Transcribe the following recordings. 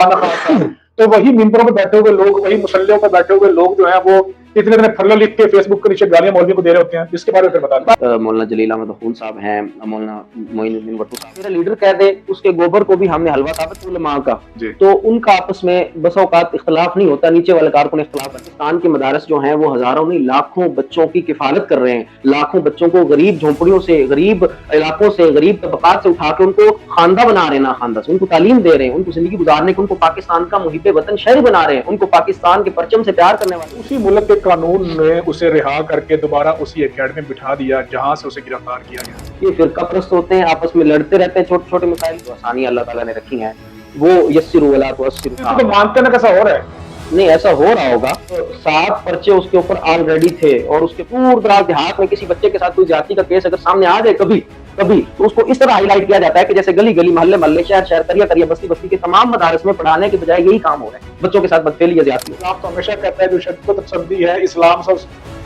खाना खाता है। तो वही मिंबरों पे बैठे हुए लोग, वही मुसल्लों पे बैठे हुए लोग जो है वो इतने इतने फल्ले लिख के फेसबुक के नीचे गालियां मौलवी को दे रहे होते हैं। इसके बारे में फिर बता दें। मौलाना जलील अहमद अखून साहब हैं, मौलाना मोइनुद्दीन भट्टू साहब, मेरा लीडर कह दे उसके गोबर को भी हमने हलवा साबित उलमा का, तो उनका आपस में बस औकात इख्तलाफ नहीं होता, नीचे वाले कारकुन इख्तलाफ। पाकिस्तान के मदारस जो हैं वो हजारों नहीं लाखों बच्चों की किफालत कर रहे हैं, लाखों बच्चों को गरीब झोंपड़ियों से, गरीब इलाकों से, गरीब तबकात से उठा के उनको खानदा बना रहे हैं, ना खानदा से उनको तालीम दे रहे हैं, उनको जिंदगी गुजारने के, उनको पाकिस्तान का मुहिब वतन शहरी बना रहे हैं, उनको पाकिस्तान के परचम से प्यार करने वाले। उसी मुल्क के कानून ने उसे रिहा करके दोबारा उसी एकेडमी में बिठा दिया जहां से उसे गिरफ्तार किया गया। ये फिरका परस्त होते हैं, आपस में लड़ते रहते हैं छोटे छोटे मसाइल। तो आसानी अल्लाह ताला ने रखी है, वो यस्सिरु वला तुअस्सिरु। तो मानते ना कैसा हो रहा है? नहीं, ऐसा हो रहा होगा। तो 7 पर्चे उसके ऊपर ऑलरेडी थे और उसके पूरे दराज देहात में किसी बच्चे के साथ कोई ज्यादती का केस अगर सामने आ जाए कभी तो उसको इस तरह हाईलाइट किया जाता है कि जैसे गली गली, मोहल्ले मोहल्ले, शहर शहर, करिया करिया, बस्ती बस्ती के तमाम मदारस में पढ़ाने के बजाय यही काम हो रहा है, बच्चों के साथ बदफेली या ज्यादती। इस्लाम तो हमेशा कहता है जो शरीयत पसंदी है इस्लाम से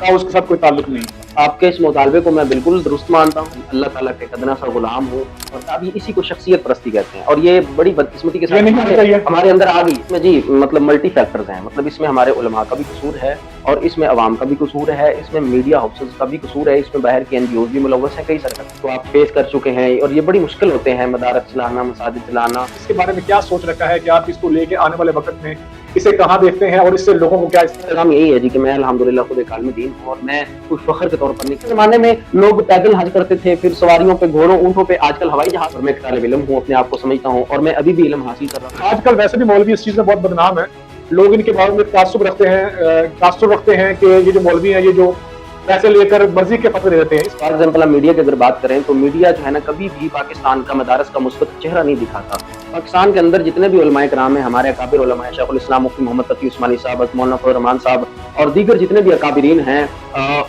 का उसके साथ कोई ताल्लुक नहीं। आपके इस मुतालबे को मैं बिल्कुल दुरुस्त मानता हूँ। अल्लाह ताला के कदना सा गुलाम हूँ और अभी इसी को शख्सियत परस्ती कहते हैं और ये बड़ी बदकिस्मती के साथ हमारे अंदर आ गई। इसमें जी मतलब मल्टी फैक्टर्स हैं, मतलब इसमें हमारे उलमा का भी कसूर है और इसमें अवाम का भी कसूर है, इसमें मीडिया हाउसेस का भी कसूर है, इसमें बाहर की एनजीओ भी मुलव्वस है, कई सारे तो आप फेस कर चुके हैं और ये बड़ी मुश्किल होते हैं मदारस चलाना, मसाजिद चलाना। इसके बारे में क्या सोच रखा है कि आप इसको लेके आने वाले वक्त में इसे कहाँ देखते हैं और इससे लोगों को क्या? काम यही है जी कि मैं अल्हम्दुलिल्लाह खुद एक आलिम दीन हूँ और मैं कुछ फख्र के तौर पर नहीं। जमाने में लोग पैदल हज करते थे, फिर सवारियों पे, घोड़ों, ऊंटों पे, आजकल हवाई जहाज। और मैं एक तालिब इल्म हूँ, अपने आप को समझता हूँ और मैं अभी भी इल्म हासिल कर रहा हूँ। आजकल वैसे भी मौलवी इस चीज में बहुत बदनाम है, लोग इनके बारे में तासुब रखते हैं कि ये जो मौलवी हैं ये जो पैसे लेकर मर्जी के फतवे देते हैं। फॉर एग्जाम्पल मीडिया की अगर बात करें तो मीडिया जो है ना कभी भी पाकिस्तान का मदारस का मुस्बत चेहरा नहीं दिखाता। पाकिस्तान के अंदर जितने भी उलमाए कराम हैं, हमारे अकाबिर उलमा, शेखुल इस्लाम मुफ्ती मोहम्मद तकी उस्मानी साहब, मौलाना फजल रहमान साहब और दीगर जितने भी अकाबिरीन हैं,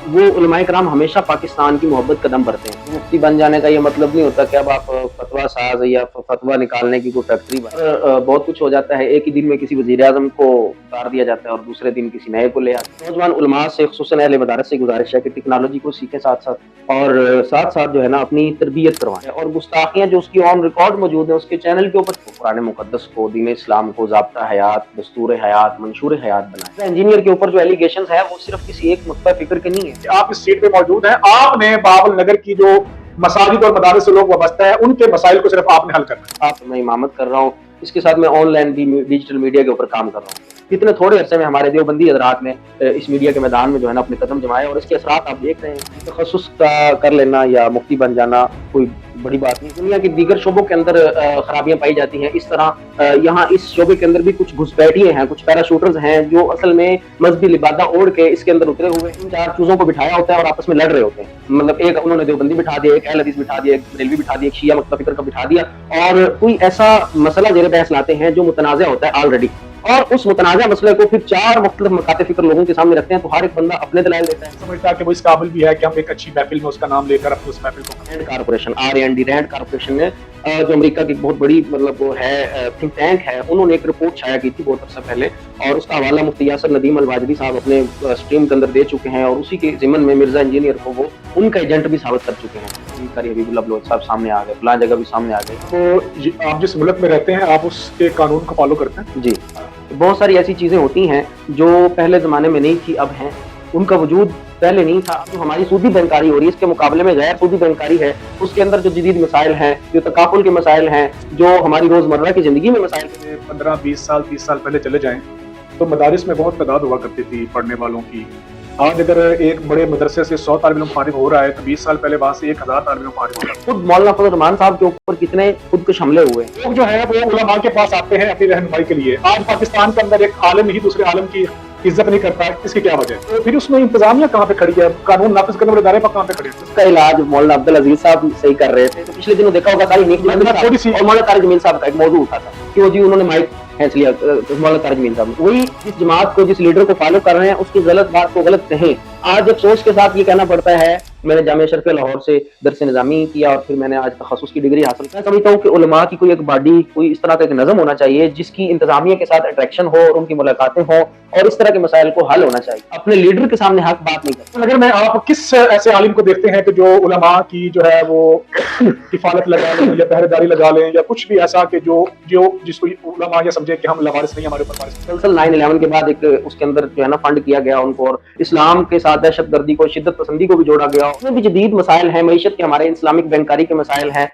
वो उलमाए कराम हमेशा पाकिस्तान की मोहब्बत कदम बढ़ते हैं। मुफ्ती बन जाने का ये मतलब नहीं होता कि अब आप फतवा साज या फतवा निकालने की कोई फैक्ट्री बहुत कुछ हो जाता है। एक ही दिन में किसी वजीर आजम को उतार दिया जाता है और दूसरे दिन किसी नए को ले आते हैं। नौजवान उलमा से खुसूसन अहले मदारस से गुजारिश है कि टेक्नोलॉजी को सीखें साथ साथ जो है ना अपनी तरबियत करवाएं और गुस्ताखियां जो उसकी ऑन रिकॉर्ड मौजूद है उसके चैनल के ऊपर कुरान मुकद्दस को, दीन इस्लाम को, ज़ाब्ता हयात, दस्तूर हयात, मंशूर हयात बनाएं। इंजीनियर के ऊपर जो एलिगेशंस है वो सिर्फ किसी एक नुक्ता फिक्र के नहीं है। आप इस सीट पे मौजूद हैं, आपने बाबल नगर की जो मसाजिद और मदारस से लोग वाबस्ता है उनके मसाइल को सिर्फ आपने हल करना है। मैं इमामत कर रहा हूँ, इसके साथ मैं ऑनलाइन भी डिजिटल मीडिया के ऊपर काम कर रहा हूँ। इतने थोड़े अरसे में हमारे देवबंदी हजरात ने इस मीडिया के मैदान में जो है ना अपने कदम जमाए और इसके असरात आप देख रहे हैं। तखस्सुस का कर लेना या मुफ्ती बन जाना कोई बड़ी बात नहीं। दुनिया के दीगर शोबों के अंदर खराबियां पाई जाती हैं, इस तरह यहाँ इस शोबे के अंदर भी कुछ घुसपैठिए हैं, कुछ पैराशूटर्स हैं जो असल में मजहबी लिबादा ओढ़ के इसके अंदर उतरे हुए इन 4 चीजों को बिठाया होता है और आपस में लड़ रहे होते हैं। मतलब एक उन्होंने देवबंदी बिठा दिया, एक अहले हदीस बिठा दिया, एक बरेलवी बिठा दिया, एक शिया मक्तब फिक्र का बिठा दिया और कोई ऐसा मसला जेर बहस लाते हैं जो मुतनाज़ा होता है ऑलरेडी और उस मुतनाज़ा मसले को फिर 4 मुख्तलिफ मकाते फिक्र लोगों के सामने रखते हैं तो हर एक बंदा अपने दलाइल देता है। समझता है कि वो इस काबिल भी है कि हम एक अच्छी महफिल में उसका नाम लेकर अपने उस महफिल को रैंड कॉर्पोरेशन रैंड कॉर्पोरेशन ने जो अमेरिका की बहुत बड़ी मतलब वो है थिंक टैंक है, उन्होंने एक रिपोर्ट छाया की थी बहुत अर्सा पहले और उसका हवाला मुफ्ती यासर नदीम अल-वाजदी साहब अपने स्ट्रीम के अंदर दे चुके हैं और उसी के जिम्मन में मिर्जा इंजीनियर को वो उनका एजेंट भी साबित कर चुके हैं। कारी हबीबुल्लाह बलोच साहब सामने आ गए, फलां जगह भी सामने आ गए। तो आप जिस मुल्क में रहते हैं आप उसके कानून को फॉलो करते हैं? जी, बहुत सारी ऐसी चीजें होती हैं जो पहले जमाने में नहीं थी, अब हैं। उनका वजूद पहले नहीं था। जो हमारी सूदी बैंकारी हो रही है इसके मुकाबले में गैर सूदी बैंकारी है, उसके अंदर जो जदीद मसाइल हैं, जो तकाफुल के मसाइल हैं, जो हमारी रोजमर्रा की जिंदगी में मसाइल 15-20 साल 30 साल पहले चले जाएं तो मदारिस में बहुत तादाद हुआ करती थी पढ़ने वालों की। आज अगर एक बड़े मदरसे से 100 तालिब इल्म फारिग हो रहा है तो 20 साल पहले वहां से 1000 तालिब इल्म फारिग हो रहा है। खुद मौलाना फजल रहमान साहब के ऊपर कितने खुदकुश हमले हुए। लोग जो है वो उलमा के पास आते हैं अपनी रहनुमाई के लिए। आज पाकिस्तान के अंदर एक आलिम ही दूसरे आलिम की इज्जत नहीं करता है, इसकी क्या वजह है? तो फिर उसमें इंतजामिया कहाँ पे खड़ी है, कानून नाफिज करने वाले इदारे पर कहाँ पे खड़े हैं? इसका इलाज मौलाना अब्दुल अजीज साहब सही कर रहे थे। तो पिछले दिनों देखा होगा थोड़ी सी मौलाना तारिक जमील साहब का एक मौजू उठा था कि वो जी उन्होंने माइक खींच लिया मौलाना तारिक जमील साहब। वही जिस जमात को, जिस लीडर को फॉलो कर रहे हैं उसकी गलत बात को गलत कहें। आज अफसोस के साथ ये कहना पड़ता है میں نے जामिया अशरफिया लाहौर से दरस निज़ामी किया और फिर मैंने आज तखस्सुस की डिग्री हासिल की। मैं समझता हूँ कि उलमा की कोई एक बॉडी, कोई इस तरह का एक नज़म होना चाहिए जिसकी इंतजामिया के साथ अट्रैक्शन हो और उनकी मुलाकातें हों और इस तरह के मसाइल को हल होना चाहिए। अपने लीडर के सामने हक बात नहीं करते। अगर मैं आप किस ऐसे आलिम को देखते हैं कि जो उलमा की जो है वो किफालत लगा लें या पहरेदारी लगा लें या कुछ भी ऐसा कि जो जो जिसको उलमा ये समझे कि हम लवारिस नहीं, हमारे ऊपर वारिस। मुसलसल 9/11 के बाद एक उसके अंदर जो है ना फंड किया गया उनको, और इस्लाम के साथ दहशत गर्दी को, शिद्दत पसंदी को भी जोड़ा गया। उसमें भी जदीद मसाइल हैं, मईशत के, हमारे इस्लामिक बैंकारी के मसाइल हैं।